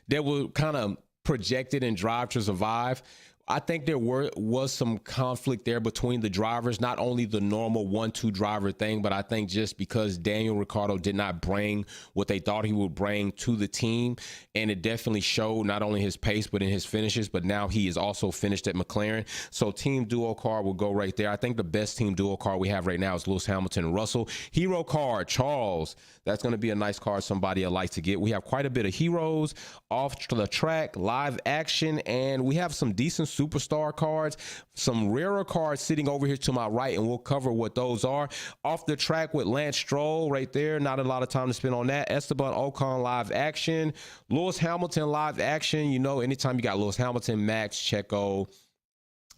Speaker 1: that were kind of projected in Drive to Survive. I think there was some conflict there between the drivers, not only the normal 1-2 driver thing, but I think just because Daniel Ricciardo did not bring what they thought he would bring to the team, and it definitely showed not only his pace but in his finishes. But now he is also finished at McLaren, so team duo car will go right there. I think the best team duo car we have right now is Lewis Hamilton and Russell. Hero car, Charles. That's going to be a nice car somebody would like to get. We have quite a bit of heroes, off the track, live action, and we have some decent superstar cards, some rarer cards sitting over here to my right, and we'll cover what those are. Off the track with Lance Stroll right there. Not a lot of time to spend on that. Esteban Ocon live action. Lewis Hamilton live action. You know, anytime you got Lewis Hamilton, Max, Checo,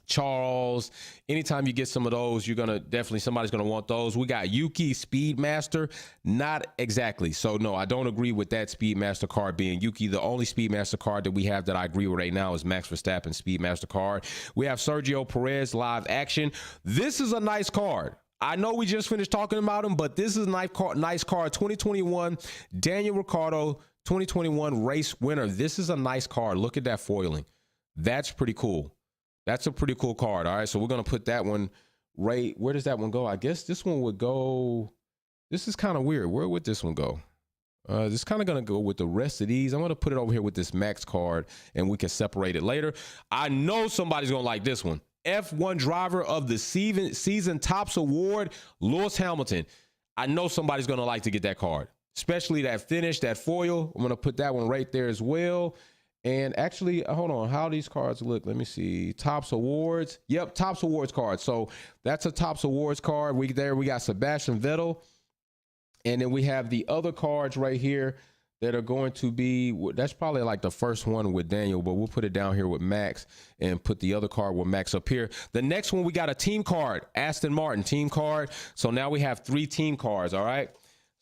Speaker 1: Charles, anytime you get some of those, you're gonna definitely, somebody's gonna want those. We got Yuki Speedmaster, not exactly. So no, I don't agree with that Speedmaster card being Yuki. The only Speedmaster card that we have that I agree with right now is Max Verstappen Speedmaster card. We have Sergio Perez live action. This is a nice card. I know we just finished talking about him, but this is a nice card. 2021 Daniel Ricciardo 2021 race winner. This is a nice card. Look at that foiling. That's pretty cool. That's a pretty cool card. All right, so we're going to put that one right. Where does that one go? I guess this one would go. This is kind of weird. Where would this one go? This is kind of going to go with the rest of these. I'm going to put it over here with this Max card, and we can separate it later. I know somebody's going to like this one. F1 Driver of the Season Topps Award, Lewis Hamilton. I know somebody's going to like to get that card, especially that finish, that foil. I'm going to put that one right there as well. And actually, hold on, how these cards look? Let me see. Topps Awards. Yep, Topps Awards card. So that's a Topps Awards card. We got Sebastian Vettel. And then we have the other cards right here that are going to be, that's probably like the first one with Daniel, but we'll put it down here with Max and put the other card with Max up here. The next one, we got a team card, Aston Martin team card. So now we have 3 team cards, all right?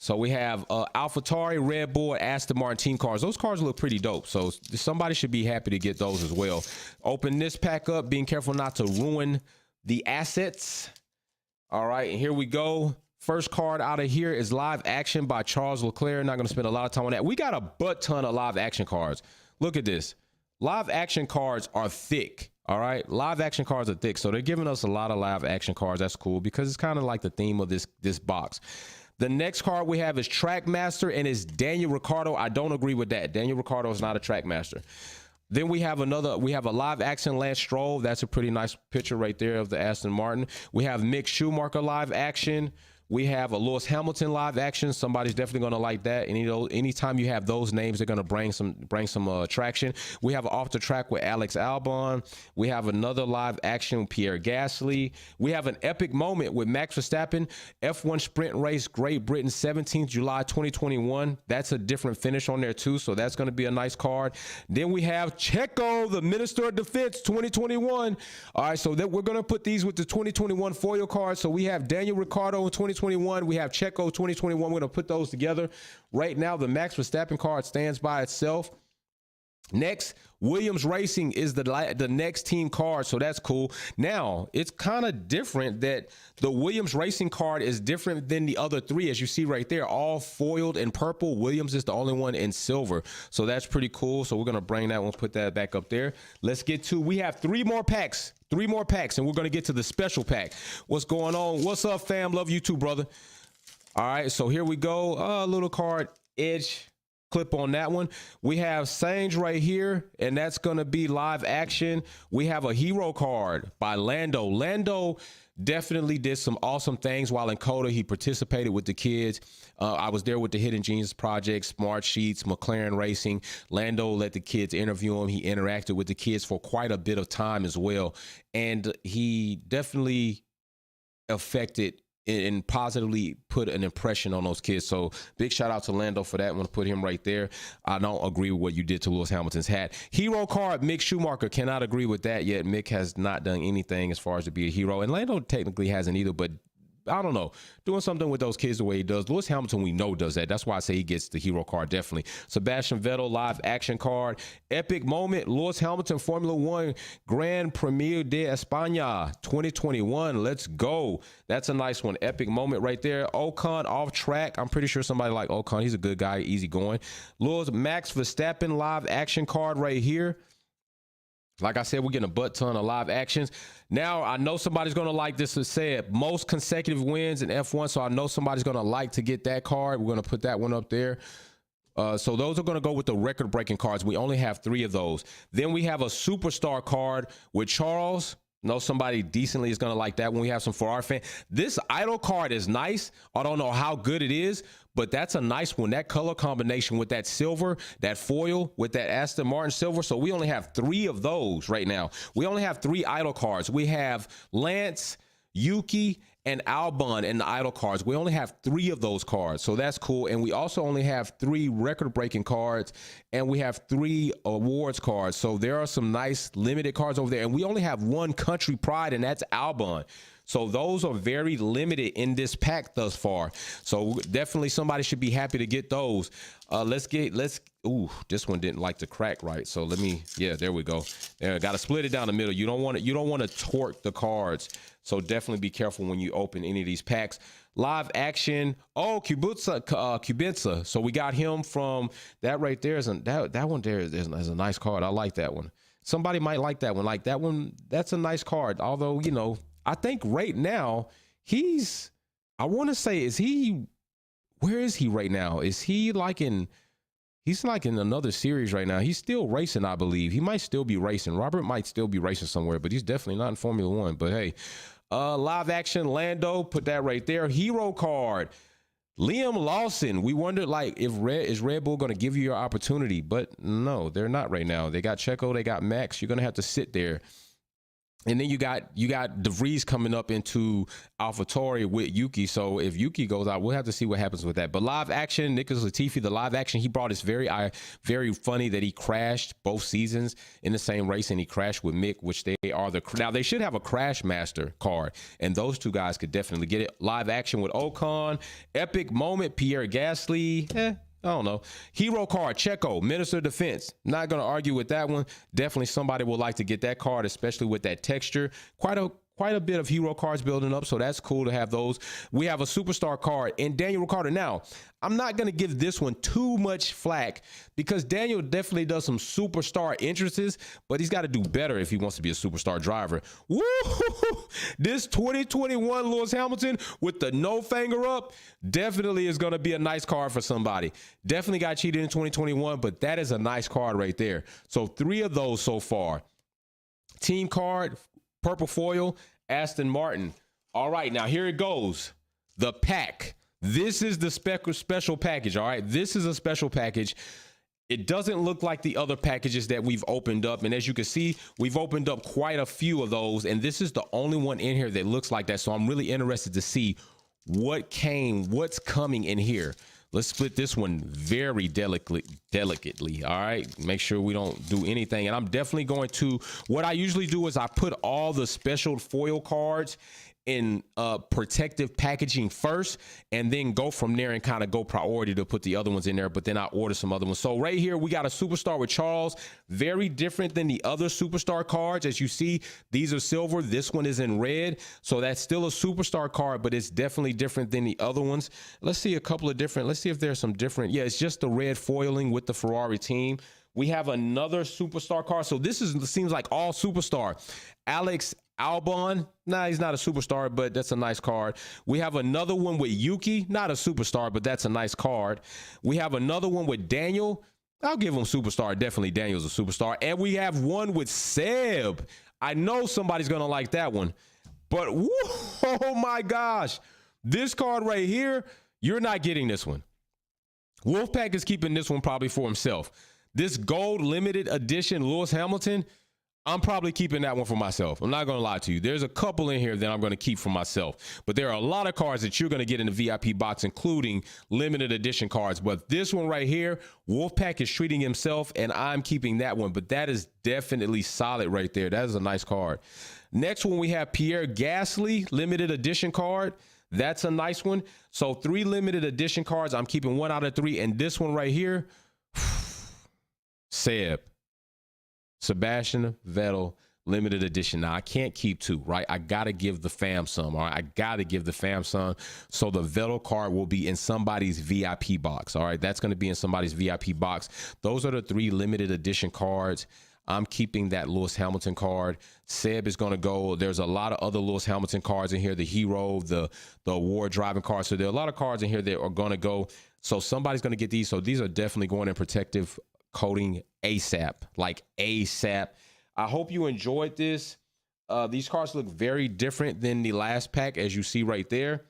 Speaker 1: So we have AlphaTauri, Red Bull, Aston Martin team cards. Those cards look pretty dope. So somebody should be happy to get those as well. Open this pack up, being careful not to ruin the assets. All right, and here we go. First card out of here is Live Action by Charles Leclerc. Not going to spend a lot of time on that. We got a butt ton of live action cards. Look at this. Live action cards are thick. All right, live action cards are thick. So they're giving us a lot of live action cards. That's cool because it's kind of like the theme of this box. The next card we have is Trackmaster, and it's Daniel Ricciardo. I don't agree with that. Daniel Ricciardo is not a Trackmaster. Then we have a live action Lance Stroll. That's a pretty nice picture right there of the Aston Martin. We have Mick Schumacher live action. We have a Lewis Hamilton live action. Somebody's definitely going to like that. And anytime you have those names, they're going to bring some traction. We have Off the Track with Alex Albon. We have another live action with Pierre Gasly. We have an epic moment with Max Verstappen. F1 Sprint Race, Great Britain, 17th July 2021. That's a different finish on there too, so that's going to be a nice card. Then we have Checo, the Minister of Defense, 2021. All right, so we're going to put these with the 2021 foil cards. So we have Daniel Ricciardo in 2021. We have Checo 2021. We're going to put those together. Right now, the Max Verstappen card stands by itself. Next, Williams Racing is the next team card, so that's cool. Now, it's kind of different that the Williams Racing card is different than the other 3, as you see right there, all foiled in purple. Williams is the only one in silver, so that's pretty cool. So we're going to bring that one, put that back up there. Let's get to, we have 3 more packs, and we're going to get to the special pack. What's going on? What's up, fam? Love you too, brother. All right, so here we go. A little card, Edge. Clip on that one. We have Sainz right here, and that's going to be live action. We have a hero card by Lando. Lando definitely did some awesome things while in COTA. He participated with the kids. I was there with the Hidden Genius Project, Smart Sheets, McLaren Racing. Lando let the kids interview him. He interacted with the kids for quite a bit of time as well. And he definitely affected and positively put an impression on those kids. So big shout out to Lando for that. I'm going to put him right there. I don't agree with what you did to Lewis Hamilton's hat. Hero card, Mick Schumacher. Cannot agree with that yet. Mick has not done anything as far as to be a hero. And Lando technically hasn't either, but I don't know, doing something with those kids the way he does. Lewis Hamilton, we know, does that. That's why I say he gets the hero card, definitely. Sebastian Vettel, live action card. Epic moment, Lewis Hamilton, Formula One Grand Premio de España 2021. Let's go. That's a nice one. Epic moment right there. Ocon off track. I'm pretty sure somebody like Ocon. He's a good guy, easy going. Lewis Max Verstappen live action card right here. Like I said, we're getting a butt ton of live actions. Now, I know somebody's going to like this. It said most consecutive wins in F1. So I know somebody's going to like to get that card. We're going to put that one up there. So those are going to go with the record-breaking cards. We only have 3 of those. Then we have a superstar card with Charles. Know somebody decently is going to like that when we have some Ferrari fan. This idol card is nice. I don't know how good it is, but that's a nice one. That color combination with that silver, that foil with that Aston Martin silver. So we only have 3 of those right now. We only have 3 idol cards. We have Lance, Yuki, and Albon in the idol cards. We only have 3 of those cards, so that's cool. And we also only have 3 record-breaking cards, and we have 3 awards cards. So there are some nice limited cards over there, and we only have 1 country pride, and that's Albon. So those are very limited in this pack thus far. So definitely somebody should be happy to get those. Ooh, this one didn't like to crack right. So yeah, there we go. There, got to split it down the middle. You don't want to torque the cards. So definitely be careful when you open any of these packs. Live action. Oh, Kubica. So we got him from that right there. That one there is a nice card. I like that one. Somebody might like that one. Like that one, that's a nice card. Although, you know, I think right now I want to say, where is he right now? Is he he's like in another series right now. He's still racing, I believe. He might still be racing. Robert might still be racing somewhere, but he's definitely not in Formula One. But hey, live action Lando, put that right there. Hero card, Liam Lawson. We wondered is Red Bull going to give you your opportunity? But no, they're not right now. They got Checo, they got Max. You're going to have to sit there. And then you got De Vries coming up into AlphaTauri with Yuki. So if Yuki goes out, we'll have to see what happens with that. But live action, Nicholas Latifi, the live action, he brought us very funny that he crashed both seasons in the same race, and he crashed with Mick, which now they should have a Crash Master card, and those 2 guys could definitely get it. Live action with Ocon, epic moment, Pierre Gasly. I don't know. Hero card, Checo, Minister of Defense. Not going to argue with that one. Definitely somebody would like to get that card, especially with that texture. Quite a bit of hero cards building up, so that's cool to have those. We have a superstar card in Daniel Ricciardo. Now, I'm not going to give this one too much flack because Daniel definitely does some superstar entrances, but he's got to do better if he wants to be a superstar driver. Woo! This 2021 Lewis Hamilton with the no finger up definitely is going to be a nice card for somebody. Definitely got cheated in 2021, but that is a nice card right there. So 3 of those so far. Team card, purple foil, Aston Martin. All right, now here it goes. The pack. This is the special package, all right? This is a special package. It doesn't look like the other packages that we've opened up. And as you can see, we've opened up quite a few of those. And this is the only one in here that looks like that. So I'm really interested to see what's coming in here. Let's split this one very delicately. All right. Make sure we don't do anything. And I'm definitely going to, what I usually do is I put all the special foil cards in protective packaging first, and then go from there and kind of go priority to put the other ones in there. But then I order some other ones. So right here, we got a superstar with Charles. Very different than the other superstar cards. As you see, these are silver. This one is in red. So that's still a superstar card, but it's definitely different than the other ones. Let's see let's see if there's some different. Yeah, it's just the red foiling with the Ferrari team. We have another superstar card. So this seems like all superstar. Alex Albon, nah, he's not a superstar, but that's a nice card. We have another one with Yuki, not a superstar, but that's a nice card. We have another one with Daniel. I'll give him superstar. Definitely Daniel's a superstar. And we have one with Seb. I know somebody's going to like that one. But, oh my gosh, this card right here, you're not getting this one. Wolfpack is keeping this one probably for himself. This gold limited edition Lewis Hamilton, I'm probably keeping that one for myself. I'm not going to lie to you. There's a couple in here that I'm going to keep for myself. But there are a lot of cards that you're going to get in the VIP box, including limited edition cards. But this one right here, Wolfpack is treating himself, and I'm keeping that one. But that is definitely solid right there. That is a nice card. Next one, we have Pierre Gasly, limited edition card. That's a nice one. So 3 limited edition cards. I'm keeping 1 out of 3. And this one right here, Sebastian Vettel limited edition. Now I can't keep 2, right? I gotta give the fam some. All right, I gotta give the fam some. So the Vettel card will be in somebody's VIP box. All right, that's going to be in somebody's VIP box. Those are the 3 limited edition cards. I'm keeping that Lewis Hamilton card. Seb is going to go. There's a lot of other Lewis Hamilton cards in here, the hero, the award driving cards. So there are a lot of cards in here that are going to go. So somebody's going to get these. So these are definitely going in protective coating ASAP, like ASAP. I hope you enjoyed this. These cards look very different than the last pack, as you see right there.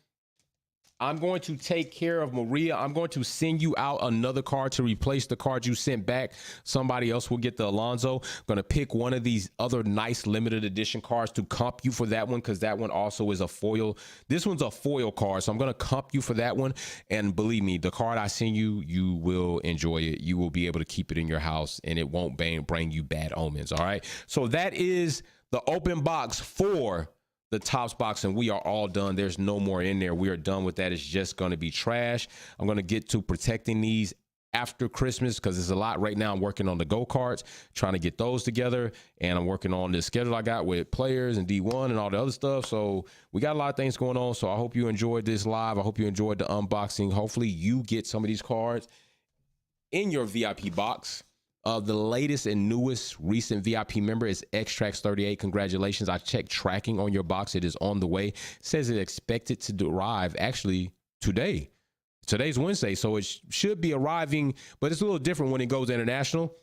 Speaker 1: I'm going to take care of Maria. I'm going to send you out another card to replace the card you sent back. Somebody else will get the Alonso. I'm going to pick one of these other nice limited edition cards to comp you for that one, because that one also is a foil. This one's a foil card, so I'm going to comp you for that one. And believe me, the card I send you, you will enjoy it. You will be able to keep it in your house, and it won't bring you bad omens, all right? So that is the open box for the Topps box, and we are all done. There's no more in there. We are done with that. It's just going to be trash. I'm going to get to protecting these after Christmas, because there's a lot right now. I'm working on the go cards, trying to get those together, and I'm working on this schedule I got with players and D1 and all the other stuff. So we got a lot of things going on. So I hope you enjoyed this live. I hope you enjoyed the unboxing. Hopefully you get some of these cards in your VIP box. The latest and newest recent VIP member is Xtrax38. Congratulations. I checked tracking on your box. It is on the way. It says it's expected to arrive actually today. Today's Wednesday, so it should be arriving, but it's a little different when it goes international.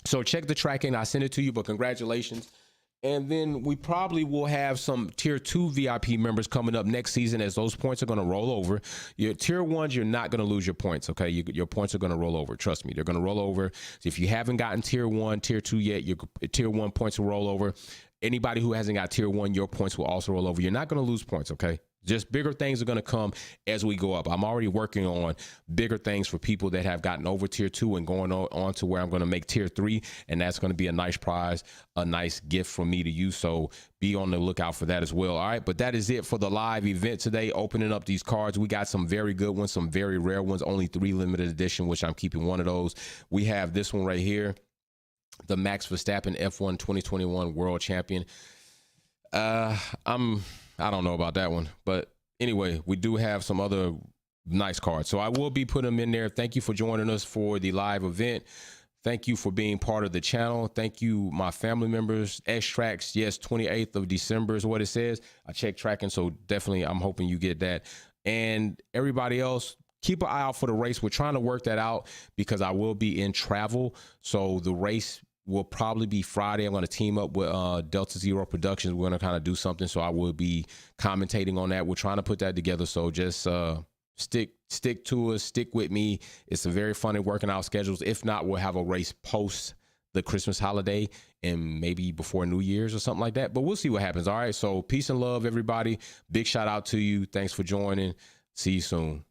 Speaker 1: So check the tracking. I sent it to you, but congratulations. And then we probably will have some tier 2 VIP members coming up next season, as those points are going to roll over. Your tier 1s, you're not going to lose your points, okay? Your points are going to roll over. Trust me, they're going to roll over. If you haven't gotten tier 1, tier 2 yet, your tier 1 points will roll over. Anybody who hasn't got tier 1, your points will also roll over. You're not going to lose points, okay? Just bigger things are going to come as we go up. I'm already working on bigger things for people that have gotten over tier 2 and going on to where I'm going to make tier 3. And that's going to be a nice prize, a nice gift from me to you. So be on the lookout for that as well. All right. But that is it for the live event today. Opening up these cards. We got some very good ones, some very rare ones, only 3 limited edition, which I'm keeping one of those. We have this one right here, the Max Verstappen F1 2021 World Champion. I don't know about that one, but anyway, we do have some other nice cards, so I will be putting them in there. Thank you for joining us for the live event. Thank you for being part of the channel. Thank you, my family members. Xtrax, yes, 28th of December is what it says. I checked tracking, so definitely I'm hoping you get that. And everybody else, keep an eye out for the race. We're trying to work that out because I will be in travel, so the race will probably be Friday. I'm going to team up with Delta Zero Productions. We're going to kind of do something, so I will be commentating on that. We're trying to put that together, so just stick to us, stick with me. It's a very funny working out schedules. If not, we'll have a race post the Christmas holiday and maybe before New Year's or something like that, but we'll see what happens. All right, so peace and love, everybody. Big shout out to you. Thanks for joining. See you soon.